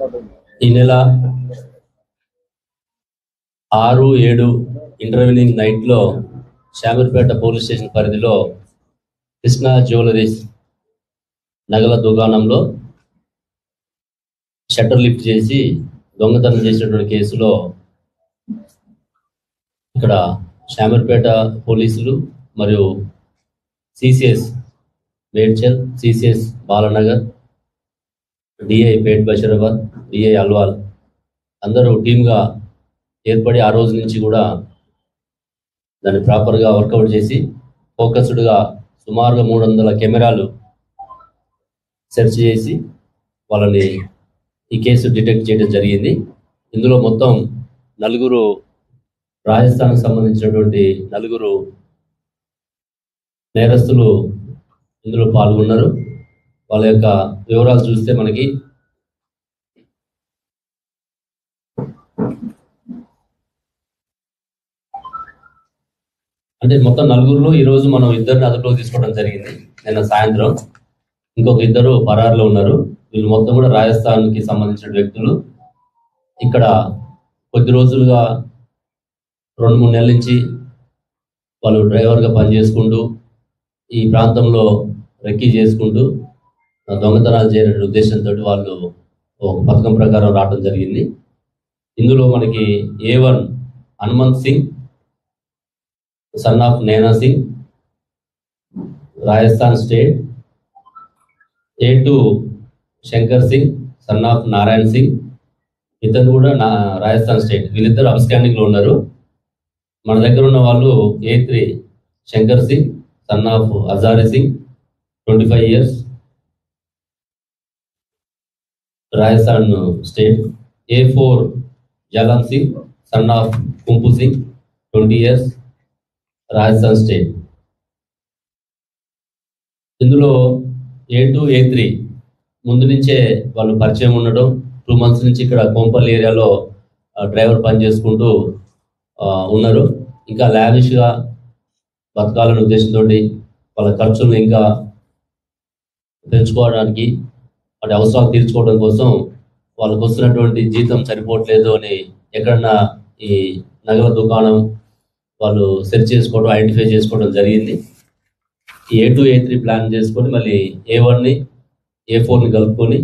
ఈ నెల 6-7 ఇంటర్వ్యూనింగ్ నైట్లో శామీర్పేట పోలీస్ స్టేషన్ పరిధిలో కృష్ణా జ్యువెలరీస్ నగల దుకాణంలో షట్టర్ లిఫ్ట్ చేసి దొంగతనం చేసినటువంటి కేసులో ఇక్కడ శామీర్పేట పోలీసులు మరియు CCS Medchal, CCS Balanagar, DI Pet Basheerabad, DI Alwal అందరూ టీమ్గా ఏర్పడి ఆ రోజు నుంచి కూడా దాన్ని ప్రాపర్గా వర్కౌట్ చేసి ఫోకస్డ్గా సుమారుగా 300 కెమెరాలు సెర్చ్ చేసి వాళ్ళని ఈ కేసు డిటెక్ట్ చేయడం జరిగింది. ఇందులో మొత్తం 4 రాజస్థాన్కి సంబంధించినటువంటి 4 నేరస్తులు ఇందులో పాల్గొన్నారు. వాళ్ళ యొక్క వివరాలు చూస్తే మనకి అంటే మొత్తం 4లో ఈరోజు మనం 2 అదుపులోకి తీసుకోవడం జరిగింది. నిన్న సాయంత్రం ఇంకొక 2 పరారులో ఉన్నారు. వీళ్ళు మొత్తం కూడా రాజస్థాన్కి సంబంధించిన వ్యక్తులు. ఇక్కడ కొద్ది రోజులుగా 2-3 నెలల నుంచి వాళ్ళు డ్రైవర్గా పనిచేసుకుంటూ ఈ ప్రాంతంలో రెక్కీ చేసుకుంటూ దొంగతనాలు చేయనటువంటి ఉద్దేశంతో వాళ్ళు ఒక పథకం ప్రకారం రావడం జరిగింది. ఇందులో మనకి A1 Hanumanth Singh son of నైనా Singh, Rajasthan state. A2 Shankar Singh son of Narayan Singh, ఇతను కూడా రాజస్థాన్ స్టేట్. వీళ్ళిద్దరు అబ్స్కాండింగ్ లో ఉన్నారు. మన దగ్గర ఉన్న వాళ్ళు A3 Shankar Singh son of Hazari Singh 25 years, Rajasthan state. A4 Jalan Singh son of Kumpu Singh 20 years, Rajasthan state. ఇందులో A2, A3 ముందు నుంచే వాళ్ళు పరిచయం ఉండడం, 2 months నుంచి ఇక్కడ కోంపల్లి ఏరియాలో డ్రైవర్ పని చేసుకుంటూ ఉన్నారు. ఇంకా లావిష్గా బతకాలనే ఉద్దేశంతో వాళ్ళ ఖర్చులను ఇంకా పెంచుకోవడానికి, వాటి అవసరాలు తీర్చుకోవడం కోసం వాళ్ళకు వస్తున్నటువంటి జీతం సరిపోవట్లేదు అని ఎక్కడన్నా ఈ నగల దుకాణం వాళ్ళు సెర్చ్ చేసుకోవడం, ఐడెంటిఫై చేసుకోవడం జరిగింది. ఈ A2, A3 ప్లాన్ చేసుకొని మళ్ళీ A1ని A4ని కలుపుకొని